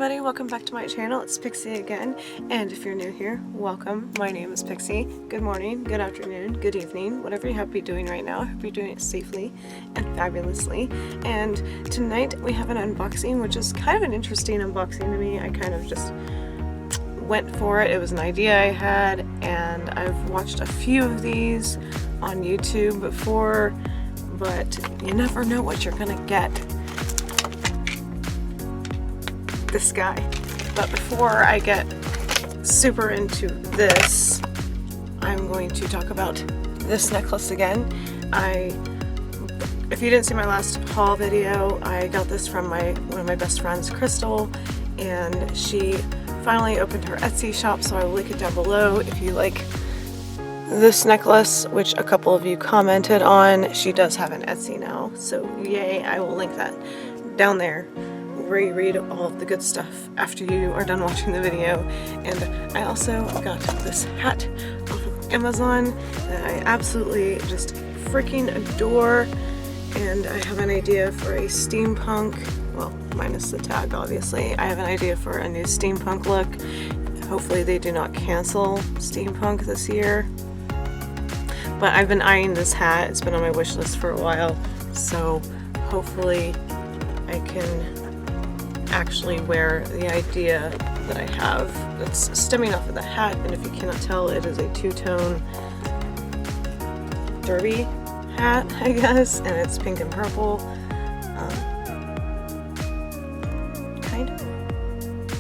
everybody, welcome back to my channel. It's Pixie again, and if you're new here, welcome. My name is Pixie. Good morning, good afternoon, good evening, whatever you happen to be doing right now. I hope you're doing it safely and fabulously. And tonight we have an unboxing, which is kind of an interesting unboxing to me. I kind of just went for it. It was an idea I had, and I've watched a few of these on YouTube before, but you never know what you're gonna get. This guy. But before I get super into this, I'm going to talk about this necklace again. If you didn't see my last haul video, I got this from one of my best friends, Crystal, and she finally opened her Etsy shop, so I will link it down below if you like this necklace, which a couple of you commented on. She does have an Etsy now, so yay. I will link that down there where you read all of the good stuff after you are done watching the video. And I also got this hat off of Amazon that I absolutely just freaking adore, and I have an idea for a steampunk, well, minus the tag obviously. I have an idea for a new steampunk look. Hopefully they do not cancel steampunk this year, but I've been eyeing this hat. It's been on my wish list for a while, so hopefully I can actually wear the idea that I have that's stemming off of the hat. And if you cannot tell, it is a two-tone derby hat, I guess, and it's pink and purple. Kind of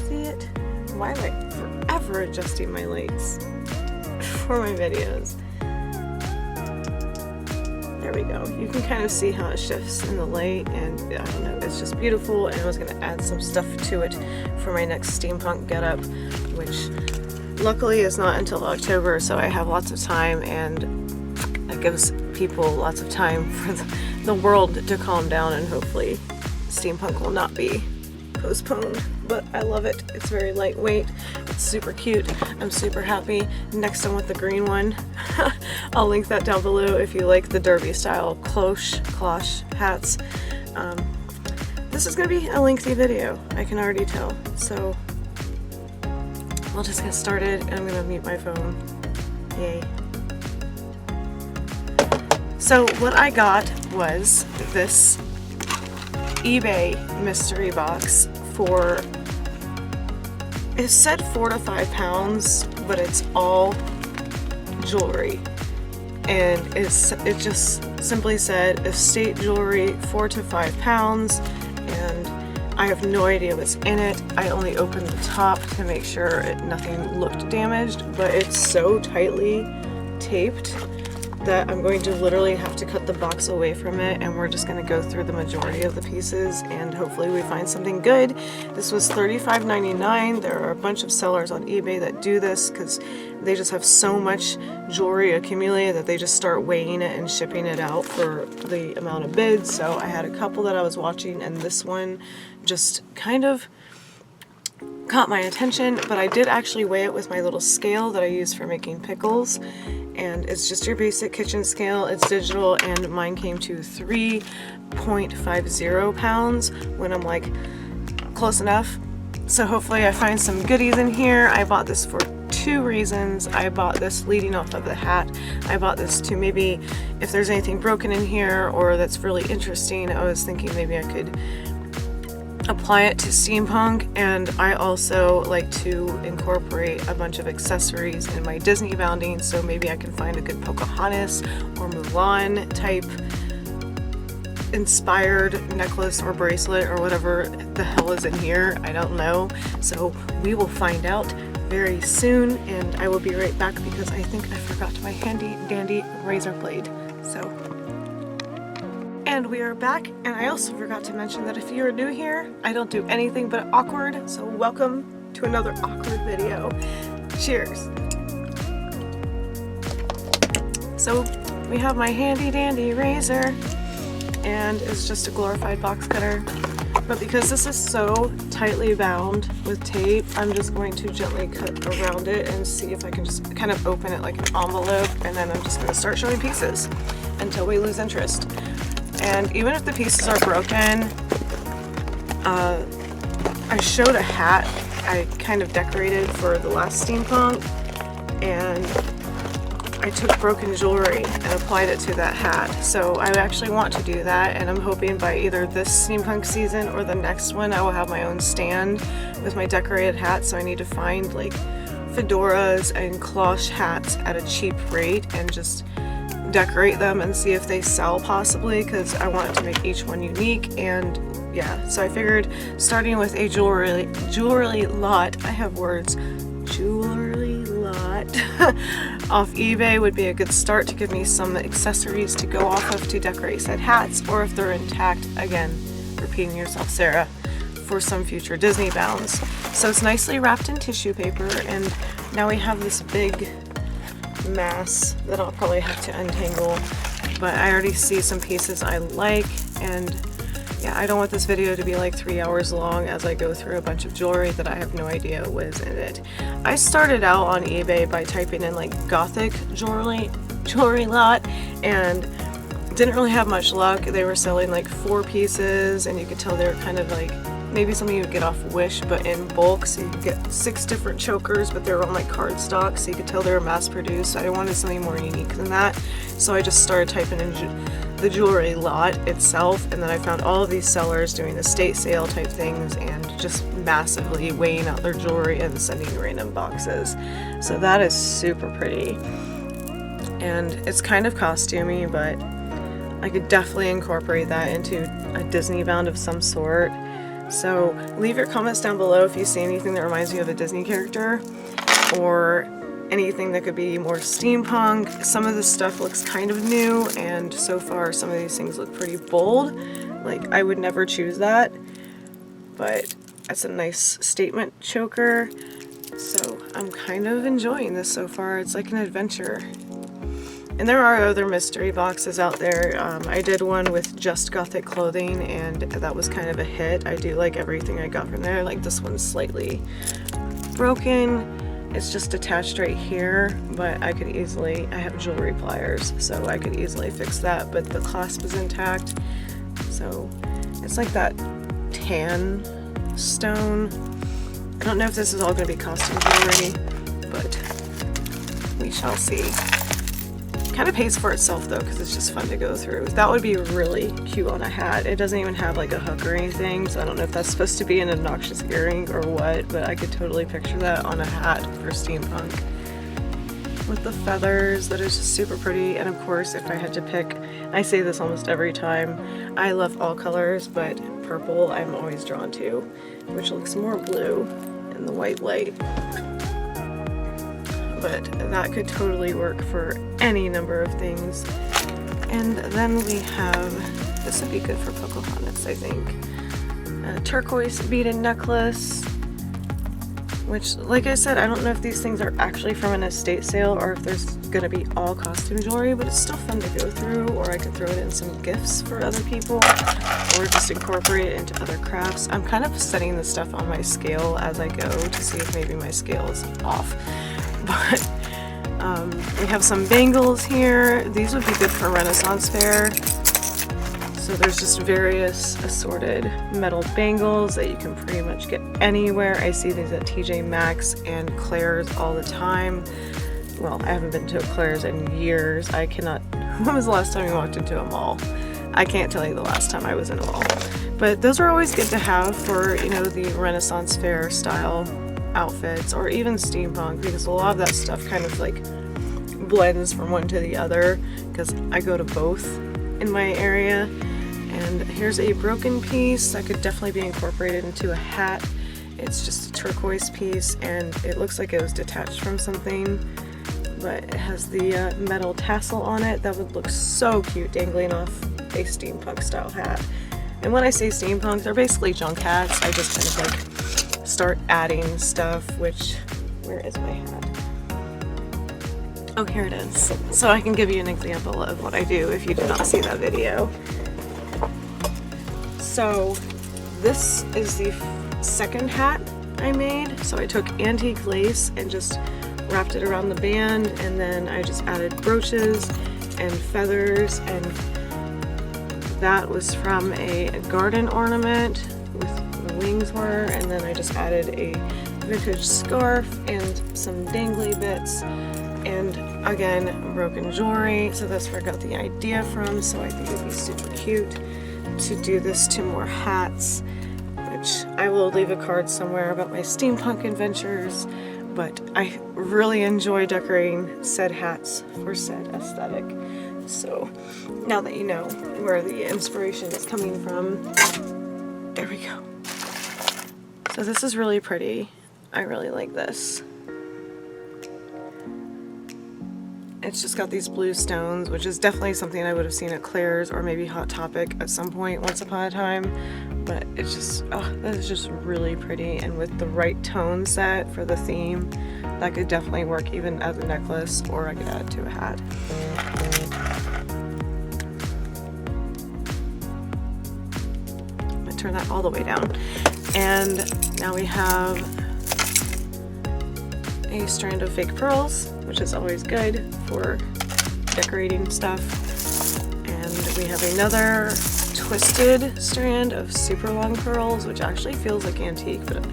see it? Why am I forever adjusting my lights for my videos? There we go. You can kind of see how it shifts in the light, and I don't know, it's just beautiful. And I was going to add some stuff to it for my next steampunk getup, which luckily is not until October, so I have lots of time, and it gives people lots of time for the world to calm down, and hopefully steampunk will not be postponed. But I love it. It's very lightweight. It's super cute. I'm super happy. Next I'm with the green one. I'll link that down below if you like the derby style cloche hats. This is going to be a lengthy video, I can already tell. So we'll just get started, and I'm going to mute my phone. Yay. So what I got was this eBay mystery box for, it said 4 to 5 pounds, but it's all jewelry, and it just simply said estate jewelry 4 to 5 pounds, and I have no idea what's in it. I only opened the top to make sure nothing looked damaged, but it's so tightly taped that I'm going to literally have to cut the box away from it, and we're just going to go through the majority of the pieces, and hopefully we find something good. This was $35.99. There are a bunch of sellers on eBay that do this because they just have so much jewelry accumulated that they just start weighing it and shipping it out for the amount of bids. So I had a couple that I was watching, and this one just kind of caught my attention, but I did actually weigh it with my little scale that I use for making pickles, and it's just your basic kitchen scale. It's digital, and mine came to 3.50 pounds when I'm like close enough. So hopefully I find some goodies in here. I bought this for 2 reasons. I bought this leading off of the hat. I bought this to maybe if there's anything broken in here or that's really interesting, I was thinking maybe I could apply it to steampunk. And I also like to incorporate a bunch of accessories in my Disney bounding, so maybe I can find a good Pocahontas or Mulan type inspired necklace or bracelet or whatever the hell is in here. I don't know, so we will find out very soon, and I will be right back because I think I forgot my handy dandy razor blade. And we are back, and I also forgot to mention that if you are new here, I don't do anything but awkward, so welcome to another awkward video. Cheers. So we have my handy dandy razor, and it's just a glorified box cutter, but because this is so tightly bound with tape, I'm just going to gently cut around it and see if I can just kind of open it like an envelope, and then I'm just going to start showing pieces until we lose interest. And even if the pieces are broken, I showed a hat I kind of decorated for the last steampunk, and I took broken jewelry and applied it to that hat. So I actually want to do that, and I'm hoping by either this steampunk season or the next one I will have my own stand with my decorated hats. So I need to find like fedoras and cloche hats at a cheap rate and just decorate them and see if they sell possibly, because I want to make each one unique. And yeah, so I figured starting with a jewelry lot, I have words, jewelry lot off eBay would be a good start to give me some accessories to go off of to decorate said hats, or if they're intact, again, repeating yourself, Sarah, for some future Disney bounds. So it's nicely wrapped in tissue paper, and now we have this big mass that I'll probably have to untangle, but I already see some pieces I like. And yeah, I don't want this video to be like 3 hours long as I go through a bunch of jewelry that I have no idea was in it. I started out on eBay by typing in like gothic jewelry lot, and didn't really have much luck. They were selling like 4 pieces, and you could tell they were kind of like maybe something you would get off Wish, but in bulk. So you could get 6 different chokers, but they were on like cardstock, so you could tell they were mass produced. I wanted something more unique than that, so I just started typing in the jewelry lot itself, and then I found all of these sellers doing estate sale type things and just massively weighing out their jewelry and sending random boxes. So that is super pretty, and it's kind of costumey, but I could definitely incorporate that into a Disney bound of some sort. So leave your comments down below if you see anything that reminds you of a Disney character, or anything that could be more steampunk. Some of this stuff looks kind of new, and so far some of these things look pretty bold. Like, I would never choose that, but that's a nice statement choker. So I'm kind of enjoying this so far. It's like an adventure. And there are other mystery boxes out there. I did one with just gothic clothing, and that was kind of a hit. I do like everything I got from there. Like, this one's slightly broken. It's just attached right here, but I could easily, I have jewelry pliers, so I could easily fix that, but the clasp is intact. So it's like that tan stone. I don't know if this is all going to be costume jewelry, but we shall see. Kind of pays for itself though, because it's just fun to go through. That would be really cute on a hat. It doesn't even have like a hook or anything, so I don't know if that's supposed to be an obnoxious earring or what, but I could totally picture that on a hat for steampunk. With the feathers, that is just super pretty. And of course, if I had to pick, I say this almost every time, I love all colors, but purple I'm always drawn to, which looks more blue in the white light. But that could totally work for any number of things. And then we have, this would be good for Pocahontas, I think. A turquoise beaded necklace, which, like I said, I don't know if these things are actually from an estate sale or if there's gonna be all costume jewelry, but it's still fun to go through, or I could throw it in some gifts for other people, or just incorporate it into other crafts. I'm kind of setting this stuff on my scale as I go to see if maybe my scale is off. But we have some bangles here. These would be good for Renaissance fair. So there's just various assorted metal bangles that you can pretty much get anywhere. I see these at TJ Maxx and Claire's all the time. Well, I haven't been to a Claire's in years. I cannot, when was the last time you walked into a mall? I can't tell you the last time I was in a mall. But those are always good to have for, you know, the Renaissance fair style outfits, or even steampunk, because a lot of that stuff kind of like blends from one to the other, because I go to both in my area. And here's a broken piece that could definitely be incorporated into a hat. It's just a turquoise piece, and it looks like it was detached from something, but it has the metal tassel on it. That would look so cute dangling off a steampunk style hat. And when I say steampunk, they're basically junk hats. I just kind of like start adding stuff, which, where is my hat? Oh, here it is. So I can give you an example of what I do if you did not see that video. So this is the second hat I made. So I took antique lace and just wrapped it around the band, and then I just added brooches and feathers, and that was from a garden ornament with wings were, and then I just added a vintage scarf and some dangly bits, and again, broken jewelry. So that's where I got the idea from. So I think it'd be super cute to do this to more hats, which I will leave a card somewhere about my steampunk adventures. But I really enjoy decorating said hats for said aesthetic. So now that you know where the inspiration is coming from, there we go. So this is really pretty. I really like this. It's just got these blue stones, which is definitely something I would have seen at Claire's or maybe Hot Topic at some point once upon a time. But it's just, oh, that is just really pretty. And with the right tone set for the theme, that could definitely work even as a necklace, or I could add it to a hat. I'm gonna turn that all the way down. And now we have a strand of fake pearls, which is always good for decorating stuff. And we have another twisted strand of super long pearls, which actually feels like antique, but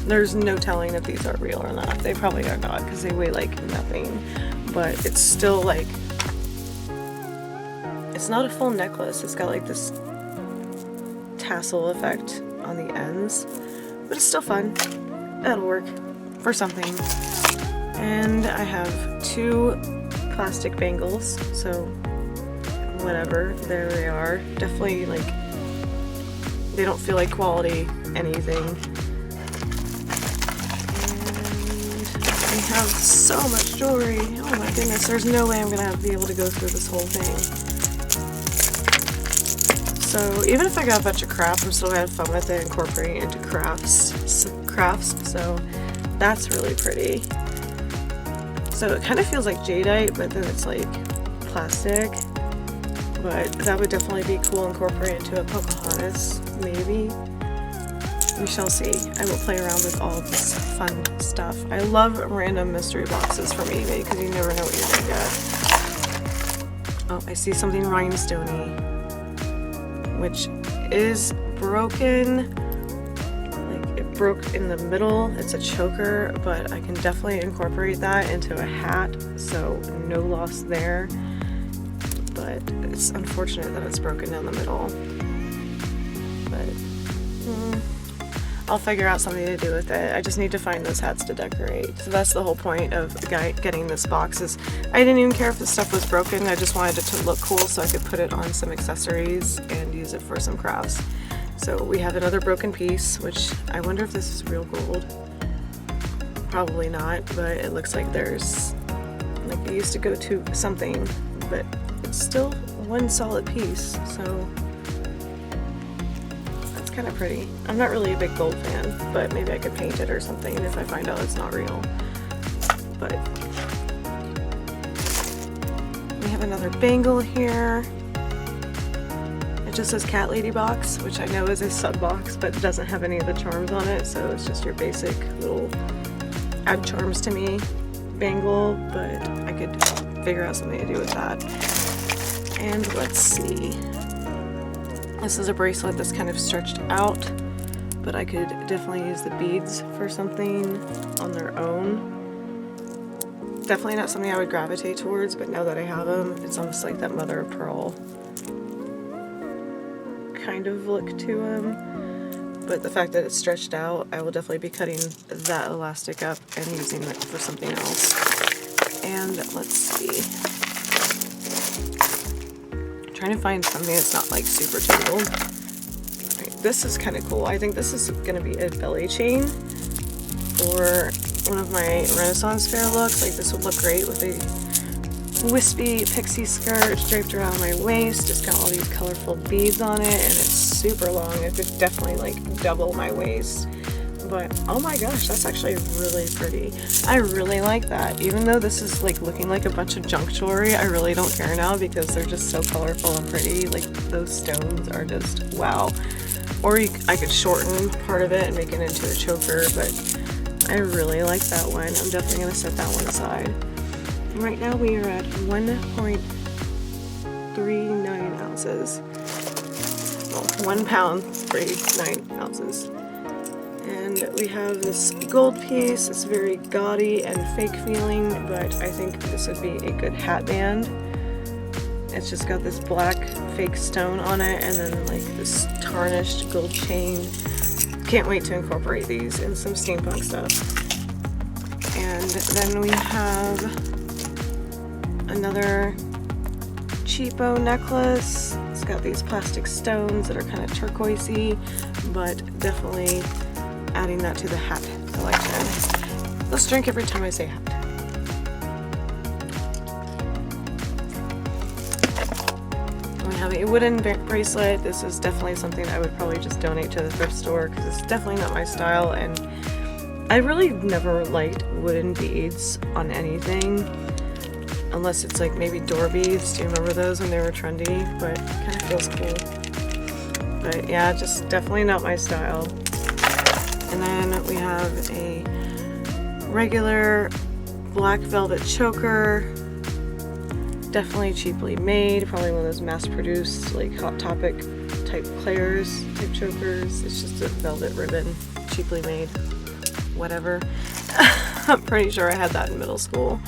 there's no telling if these are real or not. They probably are not because they weigh like nothing, but it's still like, it's not a full necklace. It's got like this tassel effect on the ends, but it's still fun. That'll work for something. And I have 2 plastic bangles, so whatever, there they are. Definitely like, they don't feel like quality anything. And we have so much jewelry. Oh my goodness, there's no way I'm gonna be able to go through this whole thing. So even if I got a bunch of crap, I'm still gonna have fun with it, incorporating it into crafts. So that's really pretty. So it kind of feels like jadeite, but then it's like plastic. But that would definitely be cool incorporated into a Pocahontas, maybe. We shall see. I will play around with all of this fun stuff. I love random mystery boxes from eBay because you never know what you're gonna get. Oh, I see something rhinestoney, which is broken. Broke in the middle. It's a choker, but I can definitely incorporate that into a hat, so no loss there. But it's unfortunate that it's broken down the middle. But I'll figure out something to do with it. I just need to find those hats to decorate. So that's the whole point of getting this box, is I didn't even care if the stuff was broken. I just wanted it to look cool so I could put it on some accessories and use it for some crafts. So we have another broken piece, which I wonder if this is real gold. Probably not, but it looks like there's, like it used to go to something, but it's still one solid piece, so that's kind of pretty. I'm not really a big gold fan, but maybe I could paint it or something if I find out it's not real. But we have another bangle here. Just says Cat Lady box, which I know is a sub box, but doesn't have any of the charms on it, so it's just your basic little add charms to me bangle, but I could figure out something to do with that. And let's see, this is a bracelet that's kind of stretched out, but I could definitely use the beads for something on their own. Definitely not something I would gravitate towards, but now that I have them, it's almost like that mother of pearl kind of look to them, but the fact that it's stretched out, I will definitely be cutting that elastic up and using it for something else. And let's see, I'm trying to find something that's not like super tangled. Right, this is kind of cool. I think this is going to be a belly chain for one of my Renaissance fair looks. Like this would look great with a wispy Pixi skirt draped around my waist. It's got all these colorful beads on it, and it's super long. It could definitely like double my waist. But oh my gosh, that's actually really pretty. I really like that. Even though this is like looking like a bunch of junk jewelry, I really don't care now because they're just so colorful and pretty. Like those stones are just wow. Or I could shorten part of it and make it into a choker, but I really like that one. I'm definitely going to set that one aside. Right now we are at 1.39 ounces. Well, 1 pound, 39 ounces. And we have this gold piece. It's very gaudy and fake feeling, but I think this would be a good hat band. It's just got this black fake stone on it and then like this tarnished gold chain. Can't wait to incorporate these in some steampunk stuff. And then we have another cheapo necklace. It's got these plastic stones that are kind of turquoisey, but definitely adding that to the hat collection. Let's drink every time I say hat. We have a wooden bracelet. This is definitely something I would probably just donate to the thrift store because it's definitely not my style, and I really never liked wooden beads on anything. Unless it's like maybe door beads. Do you remember those when they were trendy? But it kind of feels cool. But yeah, just definitely not my style. And then we have a regular black velvet choker. Definitely cheaply made. Probably one of those mass-produced like Hot Topic type Claire's type chokers. It's just a velvet ribbon, cheaply made. Whatever. I'm pretty sure I had that in middle school.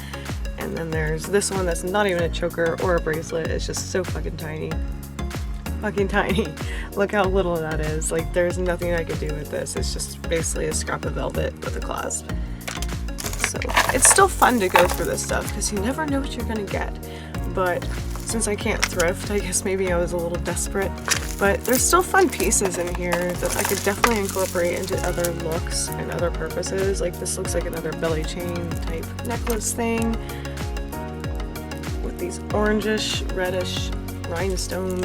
And then there's this one that's not even a choker or a bracelet. It's just so fucking tiny. Fucking tiny. Look how little that is. Like, there's nothing I could do with this. It's just basically a scrap of velvet with a clasp. So it's still fun to go through this stuff because you never know what you're gonna get. But since I can't thrift, I guess maybe I was a little desperate. But there's still fun pieces in here that I could definitely incorporate into other looks and other purposes. Like this looks like another belly chain type necklace thing with these orangish, reddish rhinestone,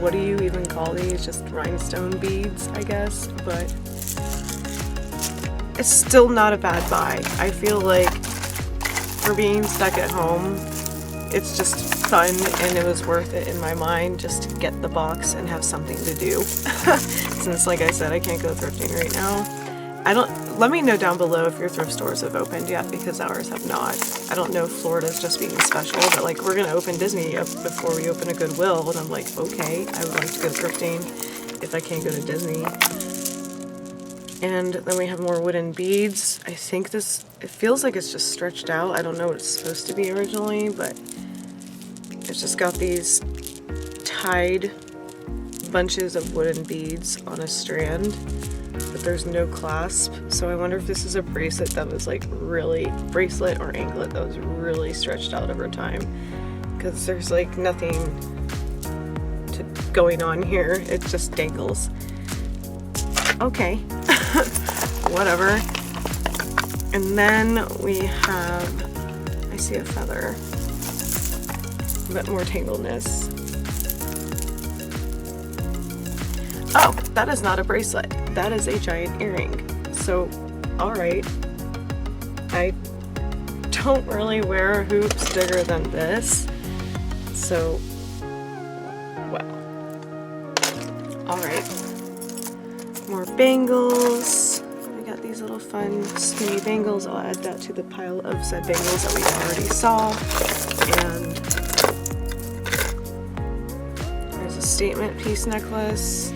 what do you even call these? Just rhinestone beads, I guess. But it's still not a bad buy. I feel like for being stuck at home, it's just fun and it was worth it in my mind just to get the box and have something to do. Since like I said, I can't go thrifting right now. Let me know down below if your thrift stores have opened yet, because ours have not. I don't know if Florida's just being special, but like we're gonna open Disney up before we open a Goodwill, and I'm like, okay, I would like to go thrifting if I can't go to Disney. And then we have more wooden beads. I think it feels like it's just stretched out. I don't know what it's supposed to be originally, but it's just got these tied bunches of wooden beads on a strand, but there's no clasp. So I wonder if this is a bracelet that was like really, bracelet or anklet that was really stretched out over time, because there's like nothing going on here. It just dangles. Okay. Whatever. And then we have, I see a feather, but more tangledness. Oh, that is not a bracelet. That is a giant earring. So, alright. I don't really wear hoops bigger than this. So, well. Alright. More bangles. We got these little fun skinny bangles. I'll add that to the pile of said bangles that we already saw. And there's a statement piece necklace.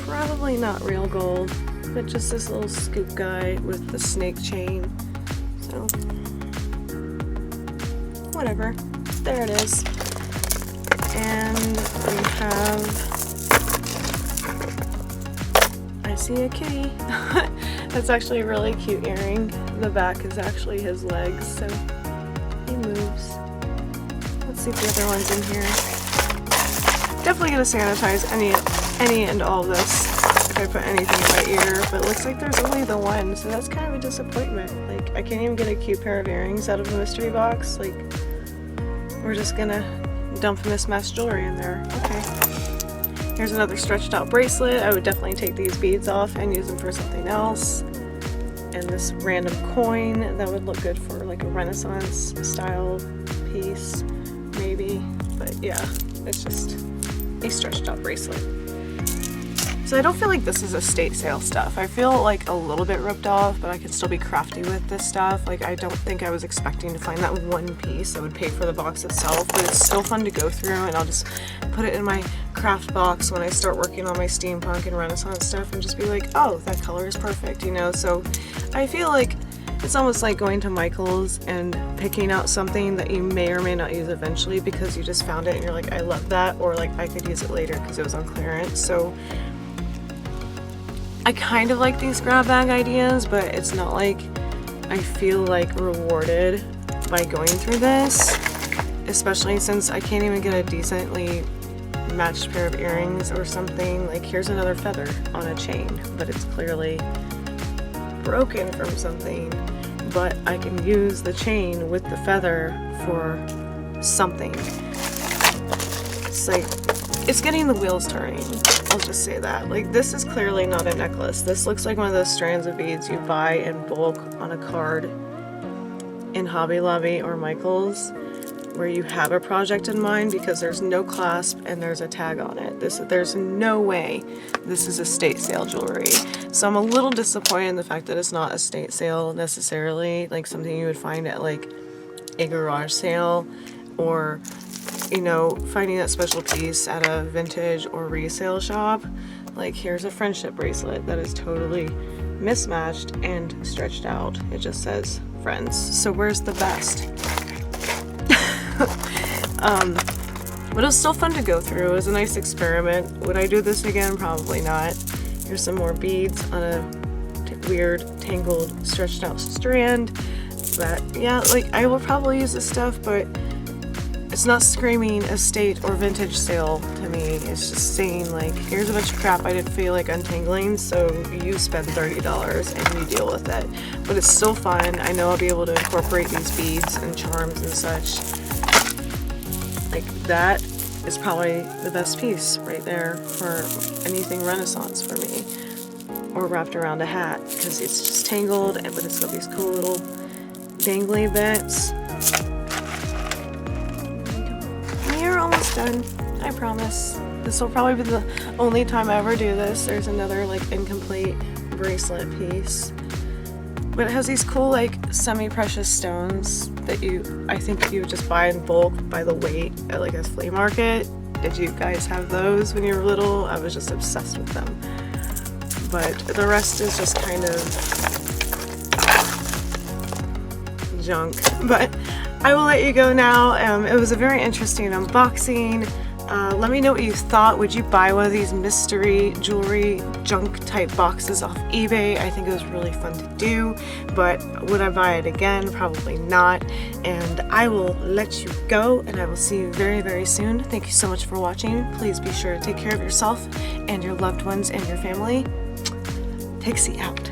Probably not real gold, but just this little scoop guy with the snake chain. So, whatever. There it is. And we have, I see a kitty. That's actually a really cute earring. The back is actually his legs, so he moves. Let's see if the other one's in here. Definitely gonna sanitize any and all of this if I put anything in my ear, but it looks like there's only the one, so that's kind of a disappointment. Like, I can't even get a cute pair of earrings out of a mystery box. Like, we're just gonna dump mismatched jewelry in there. Okay. Here's another stretched out bracelet. I would definitely take these beads off and use them for something else. And this random coin that would look good for like a Renaissance style piece, maybe. But yeah, it's just a stretched out bracelet. So I don't feel like this is estate sale stuff. I feel like a little bit ripped off, but I can still be crafty with this stuff. Like, I don't think I was expecting to find that one piece that would pay for the box itself, but it's still fun to go through, and I'll just put it in my craft box when I start working on my steampunk and Renaissance stuff and just be like, oh, that color is perfect, you know? So I feel like it's almost like going to Michael's and picking out something that you may or may not use eventually because you just found it and you're like, I love that, or like I could use it later because it was on clearance. So I kind of like these grab bag ideas, but it's not like I feel like rewarded by going through this, especially since I can't even get a decently matched pair of earrings or something. Like, here's another feather on a chain, but it's clearly broken from something, but I can use the chain with the feather for something. It's like, it's getting the wheels turning. I'll just say that. Like, this is clearly not a necklace. This looks like one of those strands of beads you buy in bulk on a card in Hobby Lobby or Michael's, where you have a project in mind because there's no clasp and there's a tag on it. There's no way this is estate sale jewelry. So I'm a little disappointed in the fact that it's not estate sale necessarily, like something you would find at like a garage sale, or, you know, finding that special piece at a vintage or resale shop. Like, here's a friendship bracelet that is totally mismatched and stretched out. It just says friends. So where's the best? But it was still fun to go through. It was a nice experiment. Would I do this again? Probably not. Here's some more beads on a weird, tangled, stretched out strand. But yeah, like, I will probably use this stuff, but it's not screaming estate or vintage sale to me. It's just saying, like, here's a bunch of crap I didn't feel like untangling, so you spend $30 and you deal with it. But it's still fun. I know I'll be able to incorporate these beads and charms and such. Like, that is probably the best piece right there for anything Renaissance for me, or wrapped around a hat, because it's just tangled, but it's got these cool little dangly bits. You're almost done, I promise. This will probably be the only time I ever do this. There's another like incomplete bracelet piece, but it has these cool like semi-precious stones that I think you would just buy in bulk by the weight at like a flea market. Did you guys have those when you were little? I was just obsessed with them. But the rest is just kind of junk. But I will let you go now. It was a very interesting unboxing. Let me know what you thought. Would you buy one of these mystery jewelry junk type boxes off eBay? I think it was really fun to do, but would I buy it again? Probably not. And I will let you go, and I will see you very, very soon. Thank you so much for watching. Please be sure to take care of yourself and your loved ones and your family. Pixi out.